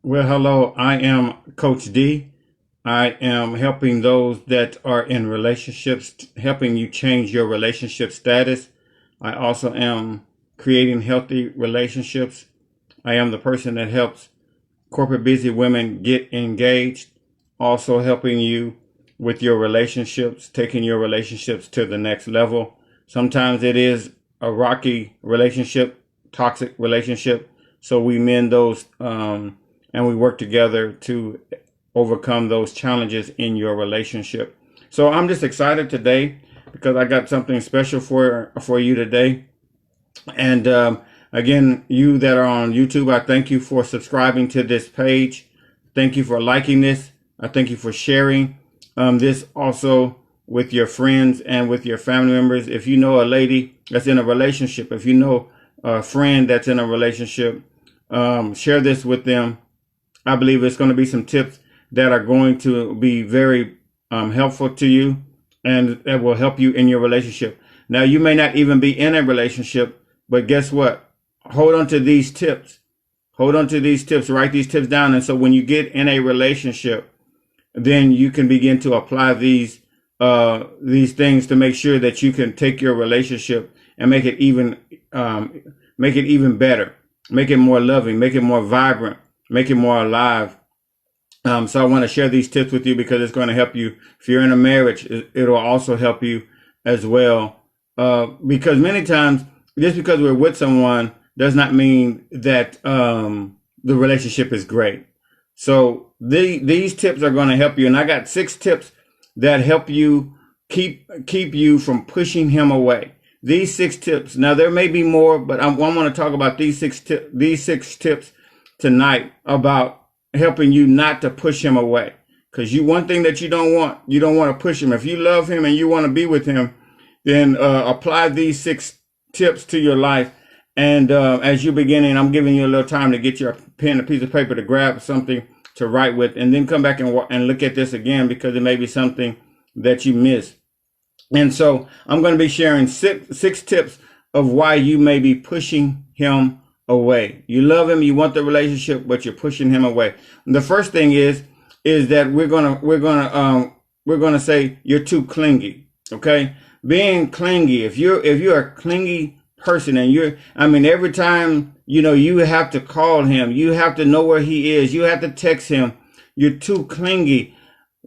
Well, hello, I am Coach D. I am helping those that are in relationships, helping you change your relationship status. I also am creating healthy relationships. I am the person that helps corporate busy women get engaged, also helping you with your relationships, taking your relationships to the next level. Sometimes it is a rocky relationship, toxic relationship, so we mend those and we work together to overcome those challenges in your relationship. So I'm just excited today because I got something special for you today. And again, you that are on YouTube, I thank you for subscribing to this page. Thank you for liking this. I thank you for sharing this also with your friends and with your family members. If you know a lady that's in a relationship, if you know a friend that's in a relationship, share this with them. I believe it's going to be some tips that are going to be very helpful to you and that will help you in your relationship. Now, you may not even be in a relationship, but guess what? Hold on to these tips. Hold on to these tips. Write these tips down. And so when you get in a relationship, then you can begin to apply these things to make sure that you can take your relationship and make it even better, make it more loving, make it more vibrant, make it more alive. So I want to share these tips with you because it's going to help you. If you're in a marriage, it'll also help you as well. Because many times, just because we're with someone does not mean that the relationship is great. So these tips are going to help you. And I got 6 tips that help you keep you from pushing him away. These 6 tips. Now, there may be more, but I want to talk about these 6 tips tonight about helping you not to push him away. Because one thing that you don't want to push him. If you love him and you want to be with him, then apply these 6 tips to your life. And as you're beginning, I'm giving you a little time to get your pen, a piece of paper to grab something to write with, and then come back and look at this again because it may be something that you missed. And so I'm going to be sharing six tips of why you may be pushing him away. You love him, you want the relationship, but you're pushing him away. And the first thing is that we're gonna say you're too clingy. Okay, being clingy. If you're a clingy person and every time you have to call him, you have to know where he is, you have to text him. You're too clingy.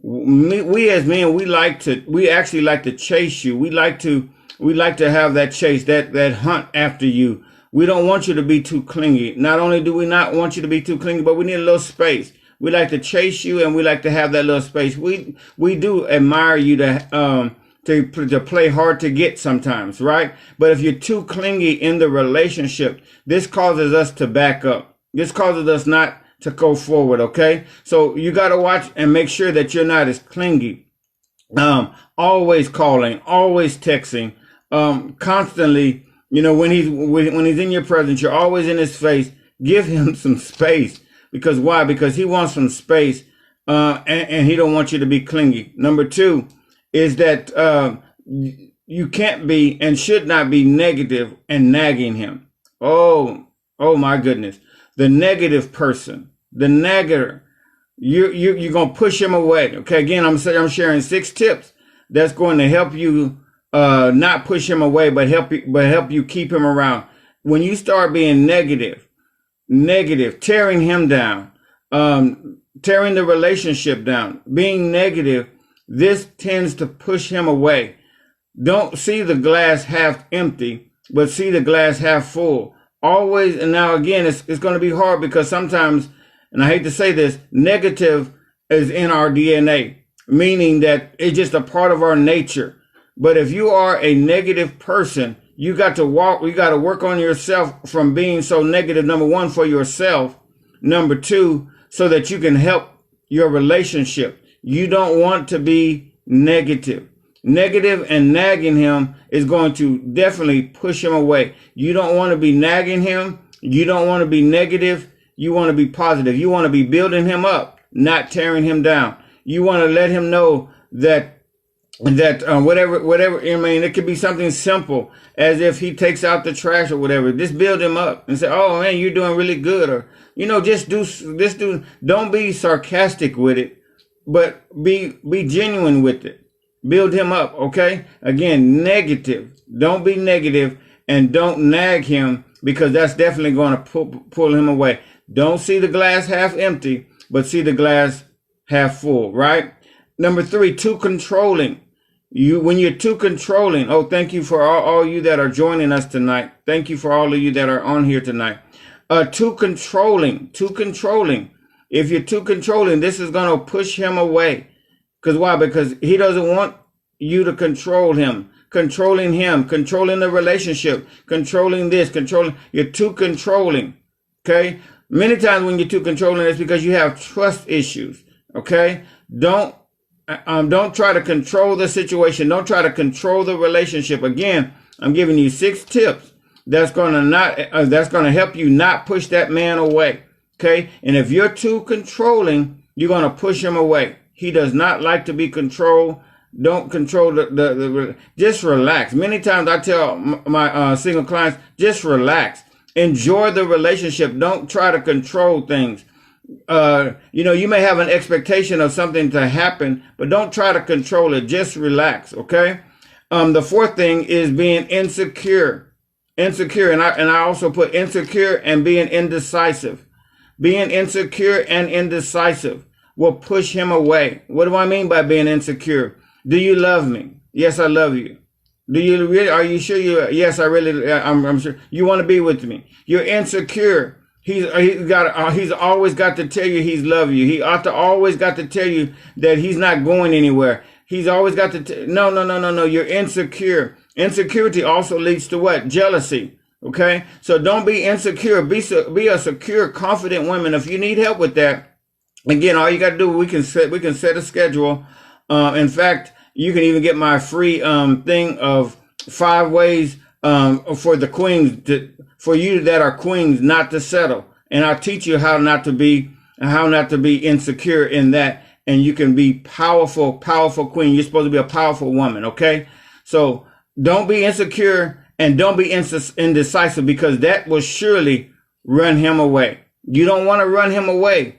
We as men, we actually like to chase you. We like to have that chase, that hunt after you. We don't want you to be too clingy. Not only do we not want you to be too clingy, but we need a little space. We like to chase you and we like to have that little space. We do admire you to play hard to get sometimes, right? But if you're too clingy in the relationship, this causes us to back up. This causes us not to go forward, okay? So you got to watch and make sure that you're not as clingy. Always calling, always texting, constantly. When he's in your presence, you're always in his face. Give him some space. Because why? Because he wants some space, and he don't want you to be clingy. Number 2 is that you can't be and should not be negative and nagging him. Oh my goodness. The negative person, the nagger, you're gonna push him away. Okay, again, I'm sharing 6 tips that's going to help you not push him away, but help you keep him around. When you start being negative, tearing him down, tearing the relationship down, being negative, this tends to push him away. Don't see the glass half empty, but see the glass half full. Always, and now again, it's going to be hard because sometimes, and I hate to say this, negative is in our DNA, meaning that it's just a part of our nature. But if you are a negative person, you got to work on yourself from being so negative. Number 1, for yourself. Number 2, so that you can help your relationship. You don't want to be negative. Negative and nagging him is going to definitely push him away. You don't want to be nagging him. You don't want to be negative. You want to be positive. You want to be building him up, not tearing him down. You want to let him know that that whatever, I mean, it could be something simple as if he takes out the trash or whatever. Just build him up and say, oh man, you're doing really good. Or, don't be sarcastic with it, but be genuine with it. Build him up. Okay. Again, negative. Don't be negative and don't nag him, because that's definitely going to pull him away. Don't see the glass half empty, but see the glass half full, right? Number 3, too controlling. When you're too controlling, oh, thank you for all you that are joining us tonight. Thank you for all of you that are on here tonight. Too controlling. If you're too controlling, this is going to push him away. Because why? Because he doesn't want you to control him. Controlling the relationship, controlling this, you're too controlling. Okay. Many times when you're too controlling, it's because you have trust issues. Okay. Don't try to control the situation. Don't try to control the relationship. Again, I'm giving you 6 tips that's going to help you not push that man away. Okay. And if you're too controlling, you're going to push him away. He does not like to be controlled. Don't control just relax. Many times I tell my single clients, just relax. Enjoy the relationship. Don't try to control things. You may have an expectation of something to happen, but don't try to control it. Just relax. Okay. The 4th thing is being insecure. And I also put insecure and being indecisive. Being insecure and indecisive will push him away. What do I mean by being insecure? Do you love me? Yes, I love you. Do you really? Are you sure yes, I really, I'm sure you want to be with me. You're insecure. He's always got to tell you he's love you. He ought to always got to tell you that he's not going anywhere. He's always got to, no. You're insecure. Insecurity also leads to what? Jealousy. Okay. So don't be insecure. Be a secure, confident woman. If you need help with that, again, all you got to do, we can set a schedule. In fact, you can even get my free thing of 5 ways for the queens for you that are queens not to settle, and I'll teach you how not to be insecure in that, and you can be powerful queen. You're supposed to be a powerful woman. Okay, so don't be insecure and don't be indecisive, because that will surely run him away. You don't want to run him away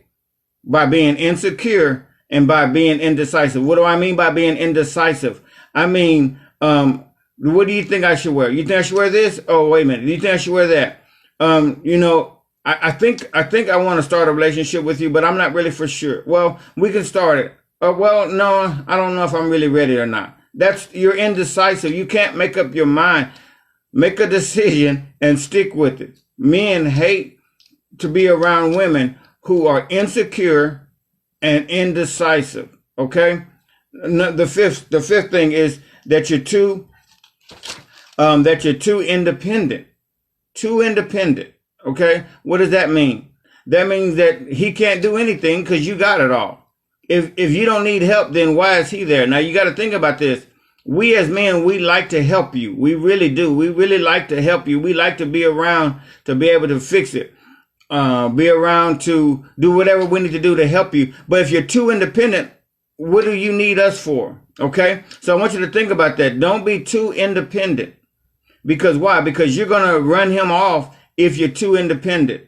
by being insecure and by being indecisive. What do I mean by being indecisive? I mean, what do you think I should wear? You think I should wear this? Oh, wait a minute. Do you think I should wear that? I think I want to start a relationship with you, but I'm not really for sure. Well, we can start it. Well, no, I don't know if I'm really ready or not. You're indecisive. You can't make up your mind. Make a decision and stick with it. Men hate to be around women who are insecure and indecisive. Okay. The fifth thing is that you're too independent. Too independent. Okay. What does that mean? That means that he can't do anything because you got it all. If you don't need help, then why is he there? Now you got to think about this. We as men, we like to help you. We really do. We really like to help you. We like to be around to be able to fix it. Be around to do whatever we need to do to help you. But if you're too independent, what do you need us for? Okay. So I want you to think about that. Don't be too independent. Because why? Because you're going to run him off if you're too independent.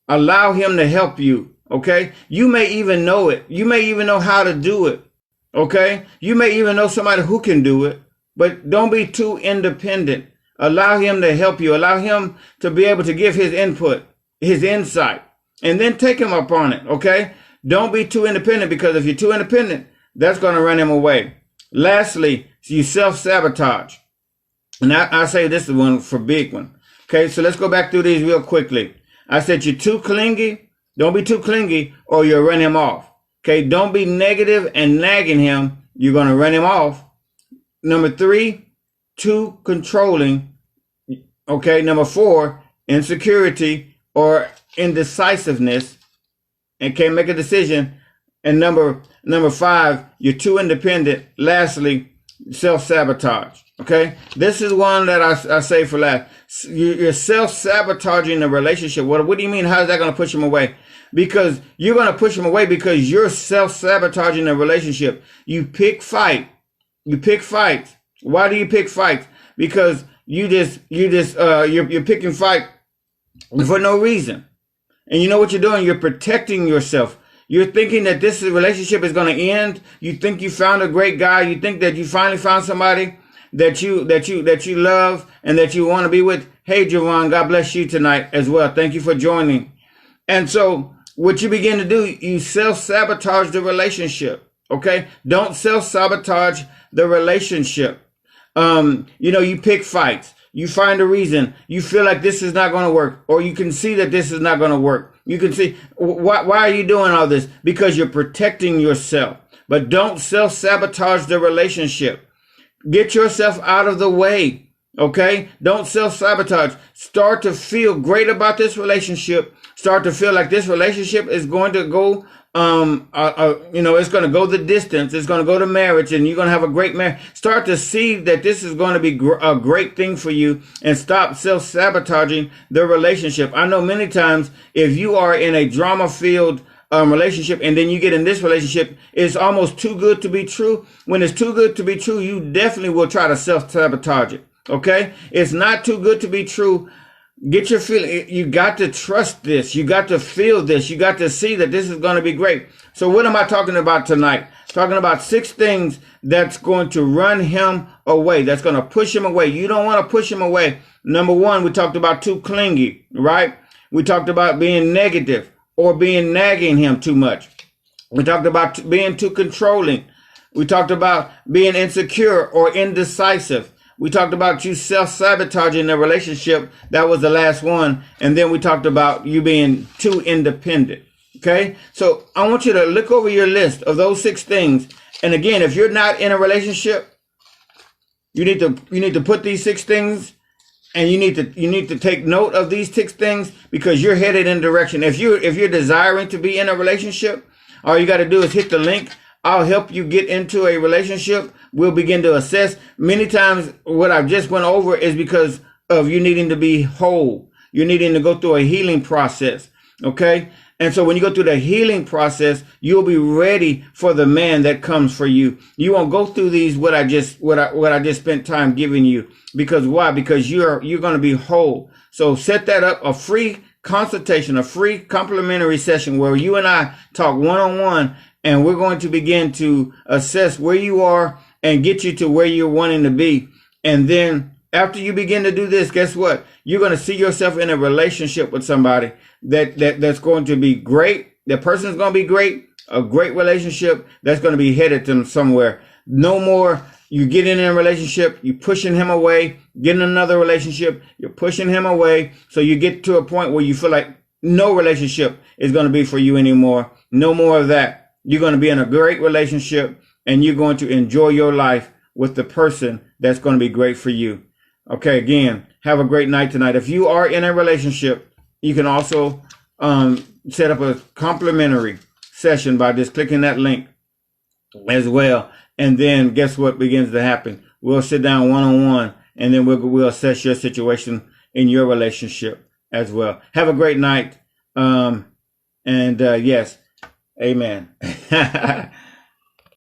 Allow him to help you. Okay. You may even know it. You may even know how to do it. Okay. You may even know somebody who can do it, but don't be too independent. Allow him to help you. Allow him to be able to give his input, his insight, and then take him up on it. Okay. Don't be too independent, because if you're too independent, that's going to run him away. Lastly, you self-sabotage. And I say this is one for big one. Okay. So let's go back through these real quickly. I said you're too clingy. Don't be too clingy or you'll run him off. Okay. Don't be negative and nagging him. You're going to run him off. Number 3, too controlling. Okay. Number 4, insecurity or indecisiveness and can't make a decision. And number 5, you're too independent. Lastly, self-sabotage. Okay. This is one that I say for last. You're self-sabotaging the relationship. What do you mean? How is that going to push him away? Because you're going to push him away because you're self-sabotaging the relationship. You pick fight You pick fights. Why do you pick fights? Because you're picking fight for no reason. And you know what you're doing? You're protecting yourself. You're thinking that this relationship is going to end. You think you found a great guy. You think that you finally found somebody that you love and that you want to be with. Hey, Javon, God bless you tonight as well. Thank you for joining. And so what you begin to do, you self-sabotage the relationship. Okay? Don't self-sabotage the relationship. You pick fights. You find a reason. You feel like this is not going to work, or you can see that this is not going to work. You can see, why are you doing all this? Because you're protecting yourself. But don't self-sabotage the relationship. Get yourself out of the way. Okay? Don't self-sabotage. Start to feel great about this relationship. Start to feel like this relationship is going to go, it's going to go the distance. It's going to go to marriage, and you're going to have a great marriage. Start to see that this is going to be a great thing for you, and stop self-sabotaging the relationship. I know many times if you are in a drama-filled relationship, and then you get in this relationship, it's almost too good to be true. When it's too good to be true, you definitely will try to self-sabotage it. Okay? It's not too good to be true. Get your feeling. You got to trust this. You got to feel this. You got to see that this is going to be great. So what am I talking about tonight? Talking about 6 things that's going to run him away. That's going to push him away. You don't want to push him away. Number 1, we talked about too clingy, right? We talked about being negative or being nagging him too much. We talked about being too controlling. We talked about being insecure or indecisive. We talked about you self-sabotaging the relationship. That was the last one. And then we talked about you being too independent. Okay? So I want you to look over your list of those 6 things. And again, if you're not in a relationship, you need to put these 6 things, and you need to take note of these 6 things, because you're headed in a direction. If you're desiring to be in a relationship, all you got to do is hit the link. I'll help you get into a relationship. We'll begin to assess. Many times what I just went over is because of you needing to be whole. You're needing to go through a healing process. Okay? And so when you go through the healing process, you'll be ready for the man that comes for you. You won't go through these what I just spent time giving you. Because why? Because you're going to be whole. So set that up, a free consultation, a free complimentary session where you and I talk one-on-one, and we're going to begin to assess where you are and get you to where you're wanting to be. And then after you begin to do this, guess what? You're going to see yourself in a relationship with somebody that's going to be great. The person's going to be great. A great relationship that's going to be headed to somewhere. No more you get in a relationship, you pushing him away, get in another relationship, you're pushing him away. So you get to a point where you feel like no relationship is going to be for you anymore. No more of that. You're going to be in a great relationship, and you're going to enjoy your life with the person that's going to be great for you. Okay, again, have a great night tonight. If you are in a relationship, you can also set up a complimentary session by just clicking that link as well. And then guess what begins to happen? We'll sit down one-on-one, and then we'll assess your situation in your relationship as well. Have a great night. Yes. Amen.